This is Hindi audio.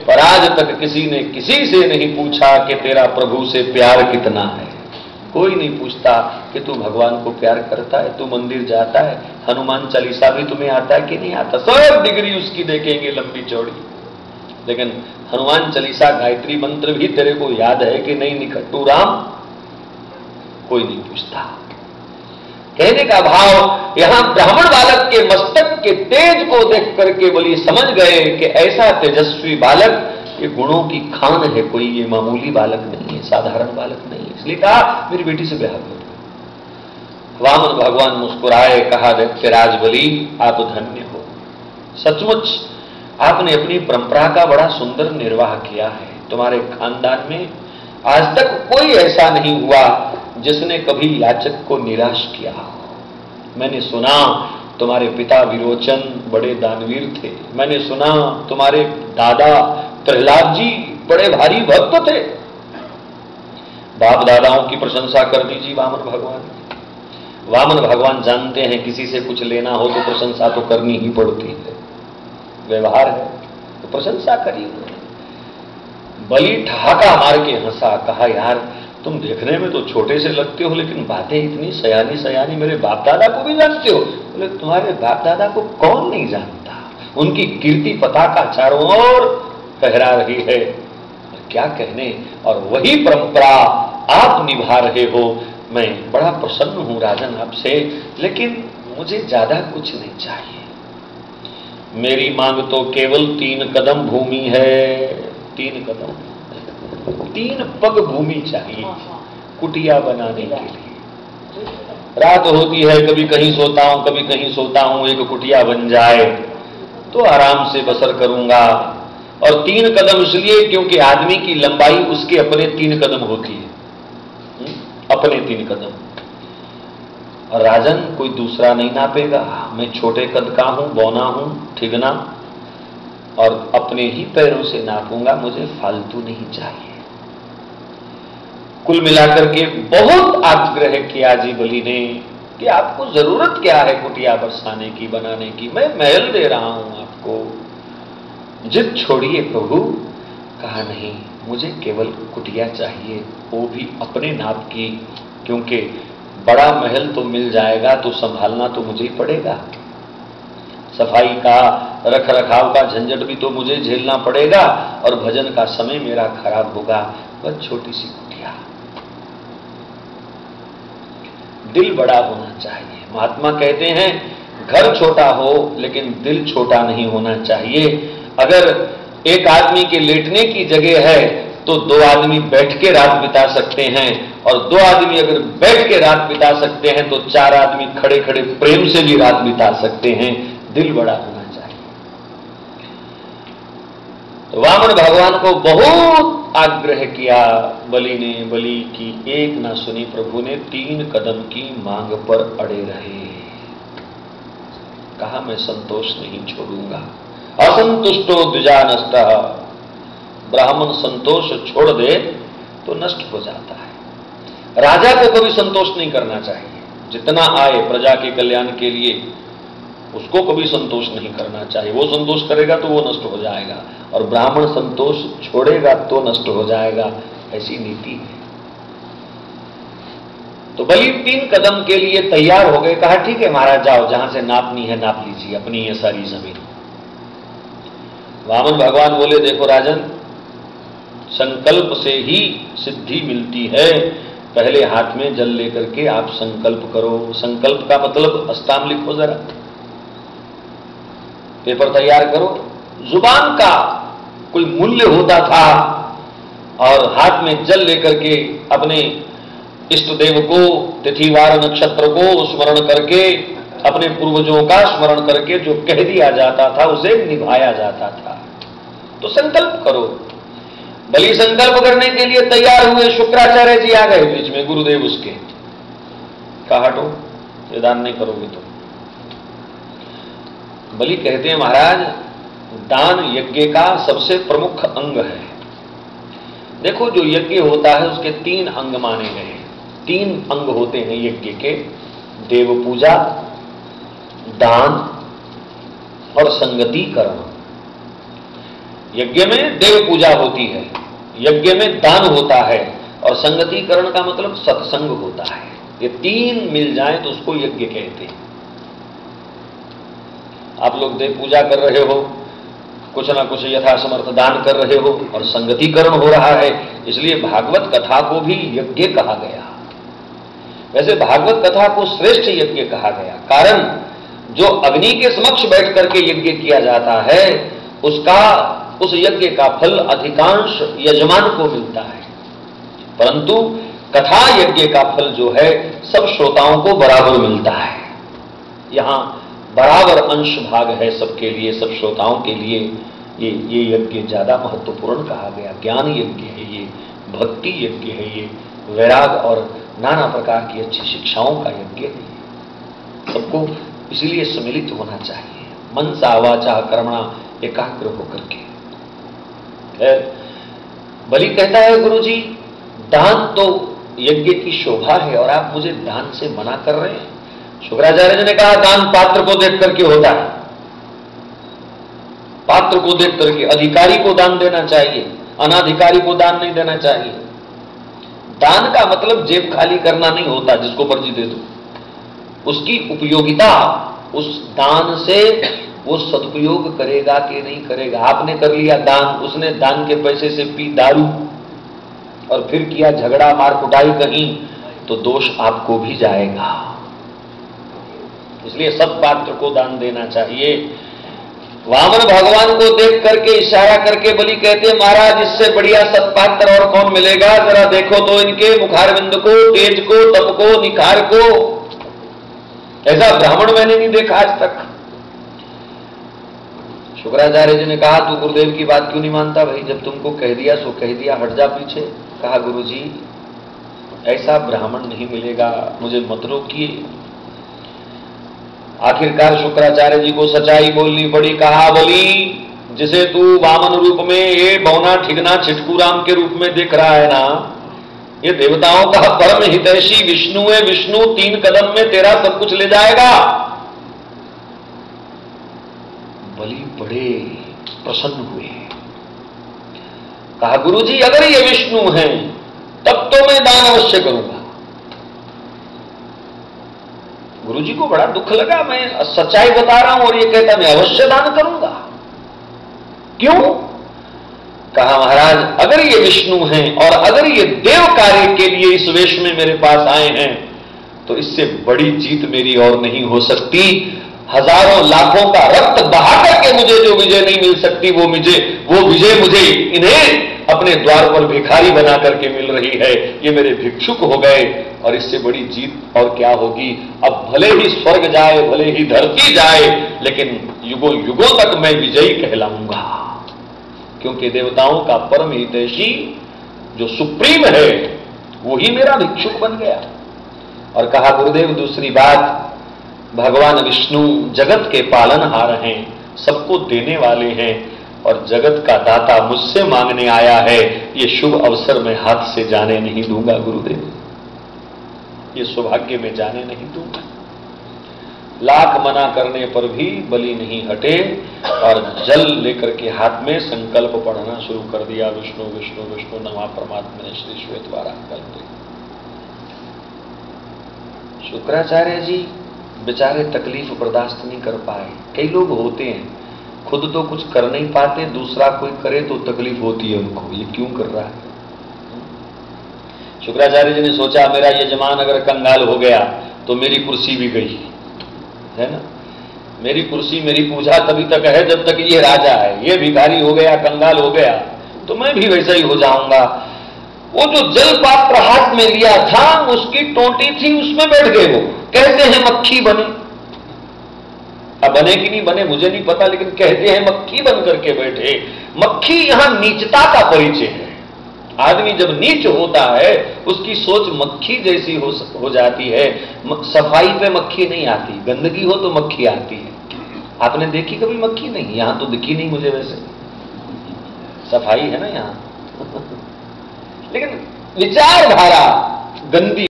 पर आज तक किसी ने किसी से नहीं पूछा कि तेरा प्रभु से प्यार कितना है। कोई नहीं पूछता कि तू भगवान को प्यार करता है, तू मंदिर जाता है, हनुमान चालीसा भी तुम्हें आता है कि नहीं आता। सब डिग्री उसकी देखेंगे लंबी चौड़ी, लेकिन हनुमान चालीसा गायत्री मंत्र भी तेरे को याद है कि नहीं निकट्टू राम, कोई नहीं पूछता। कहने का भाव, यहां ब्राह्मण बालक के मस्तक के तेज को देख करके बलि समझ गए कि ऐसा तेजस्वी बालक ये गुणों की खान है, कोई ये मामूली बालक नहीं है, साधारण बालक नहीं है। इसलिए कहा मेरी बेटी से ब्याह कर दो। वामन भगवान मुस्कुराए, कहा दैत्यराज बलि आप धन्य हो, सचमुच आपने अपनी परंपरा का बड़ा सुंदर निर्वाह किया है। तुम्हारे खानदान में आज तक कोई ऐसा नहीं हुआ जिसने कभी याचक को निराश किया हो। मैंने सुना तुम्हारे पिता विरोचन बड़े दानवीर थे, मैंने सुना तुम्हारे दादा प्रहलाद जी बड़े भारी भक्त थे। बाप दादाओं की प्रशंसा कर दीजिए वामन भगवान। वामन भगवान जानते हैं किसी से कुछ लेना हो तो प्रशंसा तो करनी ही पड़ती है, व्यवहार है तो प्रशंसा करी उन्होंने। बलि ठहाका मार के हंसा, कहा यार तुम देखने में तो छोटे से लगते हो लेकिन बातें इतनी सयानी सयानी, मेरे बाप दादा को भी जानते हो। बोले तुम्हारे बाप दादा को कौन नहीं जानता, उनकी कीर्ति पताका चारों ओर फहरा रही है, क्या कहने। और वही परंपरा आप निभा रहे हो, मैं बड़ा प्रसन्न हूं राजन आपसे, लेकिन मुझे ज्यादा कुछ नहीं चाहिए। मेरी मांग तो केवल 3 कदम भूमि है, 3 कदम, 3 पग भूमि चाहिए कुटिया बनाने के लिए। रात होती है, कभी कहीं सोता हूं कभी कहीं सोता हूं, एक कुटिया बन जाए तो आराम से बसर करूंगा। और 3 कदम इसलिए क्योंकि आदमी की लंबाई उसके अपने 3 कदम होती है, अपने 3 कदम, और राजन कोई दूसरा नहीं नापेगा। मैं छोटे कद का हूं, बौना हूं, ठिगना, और अपने ही पैरों से नापूंगा, मुझे फालतू नहीं चाहिए। कुल मिलाकर के बहुत आग्रह किया जी बलि ने कि आपको जरूरत क्या है कुटिया बरसाने की, बनाने की, मैं महल दे रहा हूं आपको, जिद छोड़िए प्रभु। कहा नहीं, मुझे केवल कुटिया चाहिए, वो भी अपने नाप की, क्योंकि बड़ा महल तो मिल जाएगा तो संभालना तो मुझे ही पड़ेगा, सफाई का रख रखाव का झंझट भी तो मुझे झेलना पड़ेगा, और भजन का समय मेरा खराब होगा। बस छोटी सी कुटिया, दिल बड़ा होना चाहिए। महात्मा कहते हैं घर छोटा हो लेकिन दिल छोटा नहीं होना चाहिए। अगर एक आदमी के लेटने की जगह है तो 2 आदमी बैठ के रात बिता सकते हैं, और 2 आदमी अगर बैठ के रात बिता सकते हैं तो 4 आदमी खड़े खड़े प्रेम से भी रात बिता सकते हैं। दिल बड़ा होना चाहिए। तो वामन भगवान को बहुत आग्रह किया बलि ने, बलि की एक ना सुनी। प्रभु ने 3 कदम की मांग पर अड़े रहे। कहा मैं संतोष नहीं छोड़ूंगा। असंतुष्टो द्विजा नष्ट, ब्राह्मण संतोष छोड़ दे तो नष्ट हो जाता है। राजा को कभी संतोष नहीं करना चाहिए, जितना आए प्रजा के कल्याण के लिए उसको कभी संतोष नहीं करना चाहिए। वो संतोष करेगा तो वो नष्ट हो जाएगा, और ब्राह्मण संतोष छोड़ेगा तो नष्ट हो जाएगा, ऐसी नीति है। तो बलि 3 कदम के लिए तैयार हो गए। कहा ठीक है महाराज, जाओ जहां से नापनी है नाप लीजिए अपनी ये सारी जमीन। वामन भगवान बोले देखो राजन, संकल्प से ही सिद्धि मिलती है। पहले हाथ में जल लेकर के आप संकल्प करो। संकल्प का मतलब अस्ताम लिखो जरा, पेपर तैयार करो। जुबान का कोई मूल्य होता था, और हाथ में जल लेकर के अपने इष्ट देव को, तिथिवार नक्षत्र को स्मरण करके, अपने पूर्वजों का स्मरण करके जो कह दिया जाता था उसे निभाया जाता था। तो संकल्प करो। बलि संकल्प करने के लिए तैयार हुए। शुक्राचार्य जी आ गए बीच में, गुरुदेव उसके। कहा हटो, ये दान नहीं करोगे तो। बलि कहते हैं महाराज, दान यज्ञ का सबसे प्रमुख अंग है। देखो जो यज्ञ होता है उसके 3 अंग माने गए। 3 अंग होते हैं यज्ञ के, देव पूजा, दान और संगति कर्म। यज्ञ में देव पूजा होती है, यज्ञ में दान होता है, और संगतिकरण का मतलब सत्संग होता है। ये तीन मिल जाएं तो उसको यज्ञ कहते हैं। आप लोग देव पूजा कर रहे हो, कुछ ना कुछ यथासमर्थ दान कर रहे हो, और संगतिकरण हो रहा है, इसलिए भागवत कथा को भी यज्ञ कहा गया। वैसे भागवत कथा को श्रेष्ठ यज्ञ कहा गया, कारण जो अग्नि के समक्ष बैठ करके यज्ञ किया जाता है उस यज्ञ का फल अधिकांश यजमान को मिलता है, परंतु कथा यज्ञ का फल जो है सब श्रोताओं को बराबर मिलता है। यहां बराबर अंश भाग है सबके लिए, सब श्रोताओं के लिए ये यज्ञ ज्यादा महत्वपूर्ण कहा गया। ज्ञान यज्ञ है ये, भक्ति यज्ञ है ये, वैराग और नाना प्रकार की अच्छी शिक्षाओं का यज्ञ है। सबको इसीलिए सम्मिलित होना चाहिए, मन सा वाचा कर्मणा एकाग्र होकर के। बलि कहता है गुरुजी दान तो यज्ञ की शोभा है और आप मुझे दान से मना कर रहे हैं। शुक्राचार्य जी ने कहा दान पात्र को देख करके होता है, पात्र को देख करके। अधिकारी को दान देना चाहिए, अनाधिकारी को दान नहीं देना चाहिए। दान का मतलब जेब खाली करना नहीं होता, जिसको मर्जी दे दो। उसकी उपयोगिता, उस दान से वो सदुपयोग करेगा कि नहीं करेगा। आपने कर लिया दान, उसने दान के पैसे से पी दारू और फिर किया झगड़ा मार कुटाई कहीं, तो दोष आपको भी जाएगा। इसलिए सत्पात्र को दान देना चाहिए। वामन भगवान को देख करके इशारा करके बलि कहते महाराज इससे बढ़िया सत्पात्र और कौन मिलेगा, जरा देखो तो इनके मुखारविंद को, तेज को, तप को, निखार को। ऐसा ब्राह्मण मैंने नहीं देखा आज तक। शुक्राचार्य जी ने कहा तू गुरुदेव की बात क्यों नहीं मानता भाई, जब तुमको कह दिया सो कह दिया, हट जा पीछे। कहा गुरुजी ऐसा ब्राह्मण नहीं मिलेगा, मुझे मत रोकिए। आखिरकार शुक्राचार्य जी को सच्चाई बोलनी पड़ी। कहा बलि जिसे तू वामन रूप में ये बौना ठिगना छिटकू राम के रूप में देख रहा है ना, ये देवताओं का परम हितैषी विष्णु है। विष्णु 3 कदम में तेरा सब कुछ ले जाएगा। बलि बड़े प्रसन्न हुए। कहा गुरुजी अगर ये विष्णु हैं तब तो मैं दान अवश्य करूंगा। गुरुजी को बड़ा दुख लगा, मैं सच्चाई बता रहा हूं और ये कहता मैं अवश्य दान करूंगा। क्यों? कहा महाराज अगर ये विष्णु हैं और अगर ये देव कार्य के लिए इस वेश में मेरे पास आए हैं तो इससे बड़ी जीत मेरी और नहीं हो सकती। हजारों लाखों का रक्त बहा करके मुझे जो विजय नहीं मिल सकती वो विजय मुझे इन्हें अपने द्वार पर भिखारी बना करके मिल रही है। ये मेरे भिक्षुक हो गए और इससे बड़ी जीत और क्या होगी। अब भले ही स्वर्ग जाए, भले ही धरती जाए, लेकिन युगों युगों तक मैं विजयी कहलाऊंगा, क्योंकि देवताओं का परम हितैषी जो सुप्रीम है वो ही मेरा भिक्षुक बन गया। और कहा गुरुदेव दूसरी बात, भगवान विष्णु जगत के पालनहार हैं, सबको देने वाले हैं और जगत का दाता मुझसे मांगने आया है। ये शुभ अवसर में हाथ से जाने नहीं दूंगा गुरुदेव, ये सौभाग्य में जाने नहीं दूंगा। लाख मना करने पर भी बलि नहीं हटे और जल लेकर के हाथ में संकल्प पढ़ना शुरू कर दिया। विष्णु विष्णु विष्णु नमः परमात्मने श्री श्वेतवारा कल्पे। शुक्राचार्य जी बेचारे तकलीफ बर्दाश्त नहीं कर पाए। कई लोग होते हैं खुद तो कुछ कर नहीं पाते, दूसरा कोई करे तो तकलीफ होती है उनको, ये क्यों कर रहा है। शुक्राचार्य जी ने सोचा मेरा यजमान अगर कंगाल हो गया तो मेरी कुर्सी भी गई है ना। मेरी कुर्सी मेरी पूजा तभी तक है जब तक ये राजा है, ये भिखारी हो गया, कंगाल हो गया तो मैं भी वैसा ही हो जाऊंगा। वो जो जल पात्र हाथ में लिया था उसकी टोंटी थी, उसमें बैठ गए। वो कहते हैं मक्खी बने, अब बने कि नहीं बने मुझे नहीं पता, लेकिन कहते हैं मक्खी बन करके बैठे। मक्खी यहां नीचता का परिचय है। आदमी जब नीच होता है उसकी सोच मक्खी जैसी हो जाती है। सफाई पे मक्खी नहीं आती, गंदगी हो तो मक्खी आती है। आपने देखी कभी मक्खी? नहीं, यहां तो दिखी नहीं मुझे, वैसे सफाई है ना यहां लेकिन विचारधारा गंदी